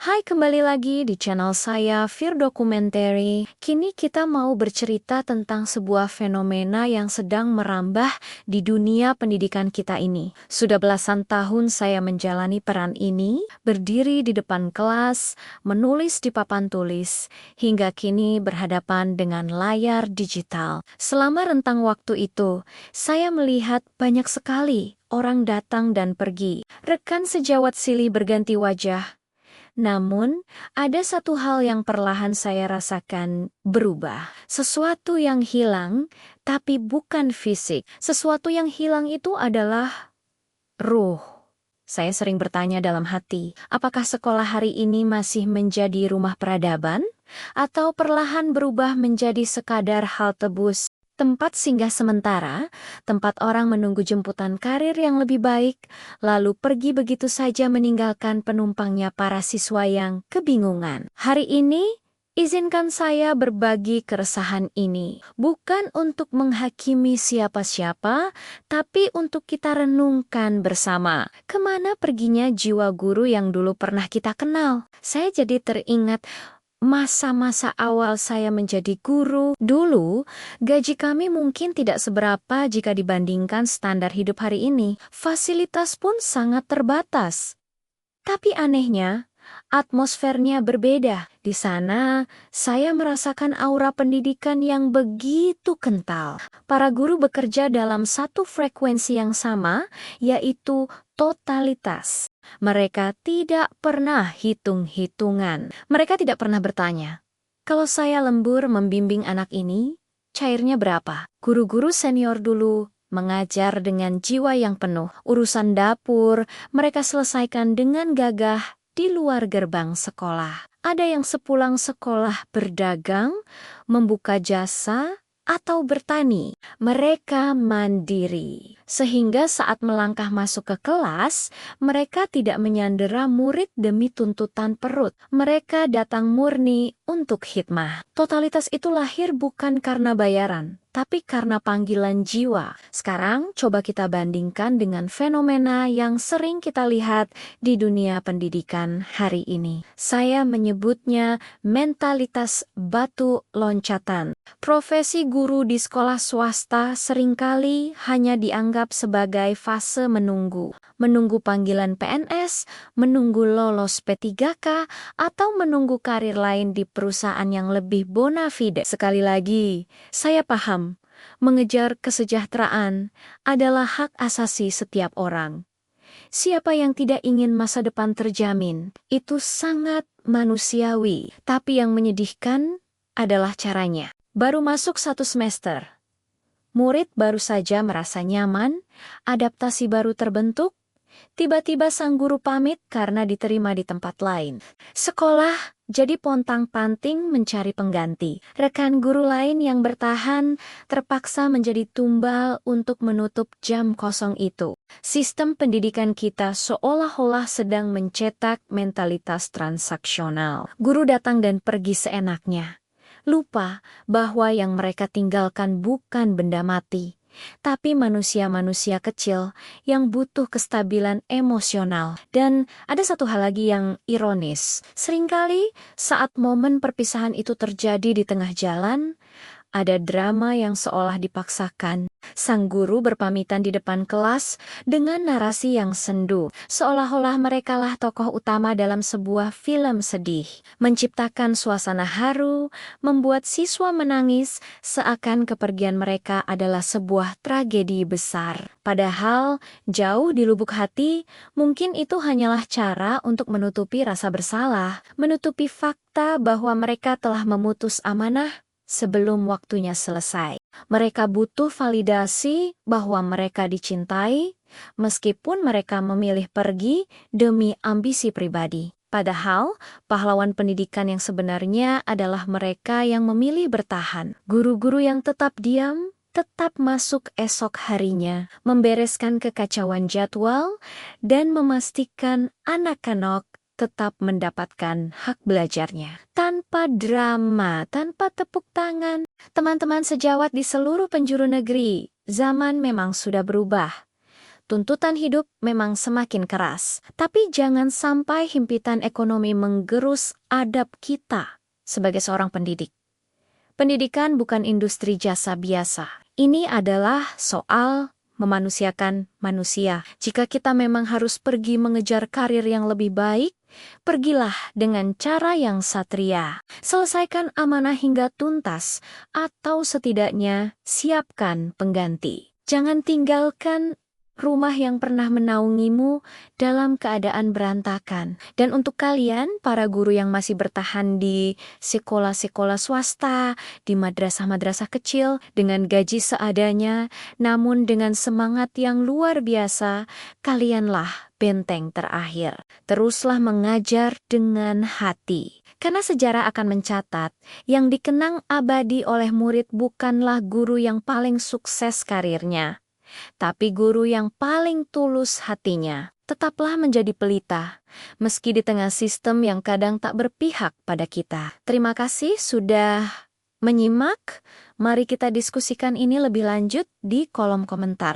Hai, kembali lagi di channel saya, Fir Documentary. Kini kita mau bercerita tentang sebuah fenomena yang sedang merambah di dunia pendidikan kita ini. Sudah belasan tahun saya menjalani peran ini, berdiri di depan kelas, menulis di papan tulis, hingga kini berhadapan dengan layar digital. Selama rentang waktu itu, saya melihat banyak sekali orang datang dan pergi. Rekan sejawat silih berganti wajah. Namun, ada satu hal yang perlahan saya rasakan berubah. Sesuatu yang hilang, tapi bukan fisik. Sesuatu yang hilang itu adalah ruh. Saya sering bertanya dalam hati, apakah sekolah hari ini masih menjadi rumah peradaban? Atau perlahan berubah menjadi sekadar halte bus? Tempat singgah sementara, tempat orang menunggu jemputan karir yang lebih baik, lalu pergi begitu saja meninggalkan penumpangnya para siswa yang kebingungan. Hari ini, izinkan saya berbagi keresahan ini, bukan untuk menghakimi siapa-siapa, tapi untuk kita renungkan bersama. Kemana perginya jiwa guru yang dulu pernah kita kenal? Saya jadi teringat masa-masa awal saya menjadi guru. Dulu, gaji kami mungkin tidak seberapa jika dibandingkan standar hidup hari ini. Fasilitas pun sangat terbatas. Tapi anehnya, atmosfernya berbeda. Di sana, saya merasakan aura pendidikan yang begitu kental. Para guru bekerja dalam satu frekuensi yang sama, yaitu totalitas. Mereka tidak pernah hitung-hitungan. Mereka tidak pernah bertanya, kalau saya lembur membimbing anak ini, cairnya berapa? Guru-guru senior dulu mengajar dengan jiwa yang penuh. Urusan dapur, mereka selesaikan dengan gagah di luar gerbang sekolah. Ada yang sepulang sekolah berdagang, membuka jasa, atau bertani. Mereka mandiri. Sehingga saat melangkah masuk ke kelas, mereka tidak menyandera murid demi tuntutan perut. Mereka datang murni untuk khidmah. Totalitas itu lahir bukan karena bayaran, tapi karena panggilan jiwa. Sekarang coba kita bandingkan dengan fenomena yang sering kita lihat di dunia pendidikan hari ini. Saya menyebutnya mentalitas batu loncatan. Profesi guru di sekolah swasta seringkali hanya dianggap sebagai fase menunggu. Menunggu panggilan PNS, menunggu lolos P3K, atau menunggu karir lain di perusahaan yang lebih bona fide. Sekali lagi, saya paham, mengejar kesejahteraan adalah hak asasi setiap orang. Siapa yang tidak ingin masa depan terjamin? Itu sangat manusiawi. Tapi yang menyedihkan adalah caranya. Baru masuk 1 semester. Murid baru saja merasa nyaman, adaptasi baru terbentuk, tiba-tiba sang guru pamit karena diterima di tempat lain. Sekolah jadi pontang-panting mencari pengganti. Rekan guru lain yang bertahan terpaksa menjadi tumbal untuk menutup jam kosong itu. Sistem pendidikan kita seolah-olah sedang mencetak mentalitas transaksional. Guru datang dan pergi seenaknya. Lupa bahwa yang mereka tinggalkan bukan benda mati, tapi manusia-manusia kecil yang butuh kestabilan emosional. Dan ada satu hal lagi yang ironis. Seringkali saat momen perpisahan itu terjadi di tengah jalan, ada drama yang seolah dipaksakan. Sang guru berpamitan di depan kelas dengan narasi yang sendu, seolah-olah merekalah tokoh utama dalam sebuah film sedih. Menciptakan suasana haru, membuat siswa menangis seakan kepergian mereka adalah sebuah tragedi besar. Padahal, jauh di lubuk hati, mungkin itu hanyalah cara untuk menutupi rasa bersalah, menutupi fakta bahwa mereka telah memutus amanah sebelum waktunya selesai. Mereka butuh validasi bahwa mereka dicintai, meskipun mereka memilih pergi demi ambisi pribadi. Padahal, pahlawan pendidikan yang sebenarnya adalah mereka yang memilih bertahan. Guru-guru yang tetap diam, tetap masuk esok harinya, membereskan kekacauan jadwal, dan memastikan anak-anak tetap mendapatkan hak belajarnya. Tanpa drama, tanpa tepuk tangan. Teman-teman sejawat di seluruh penjuru negeri, zaman memang sudah berubah. Tuntutan hidup memang semakin keras, tapi jangan sampai himpitan ekonomi menggerus adab kita sebagai seorang pendidik. Pendidikan bukan industri jasa biasa. Ini adalah soal memanusiakan manusia. Jika kita memang harus pergi mengejar karir yang lebih baik, pergilah dengan cara yang satria. Selesaikan amanah hingga tuntas, atau setidaknya siapkan pengganti. Jangan tinggalkan rumah yang pernah menaungimu dalam keadaan berantakan. Dan untuk kalian, para guru yang masih bertahan di sekolah-sekolah swasta, di madrasah-madrasah kecil, dengan gaji seadanya, namun dengan semangat yang luar biasa, kalianlah benteng terakhir. Teruslah mengajar dengan hati. Karena sejarah akan mencatat, yang dikenang abadi oleh murid bukanlah guru yang paling sukses karirnya, tapi guru yang paling tulus hatinya. Tetaplah menjadi pelita, meski di tengah sistem yang kadang tak berpihak pada kita. Terima kasih sudah menyimak. Mari kita diskusikan ini lebih lanjut di kolom komentar.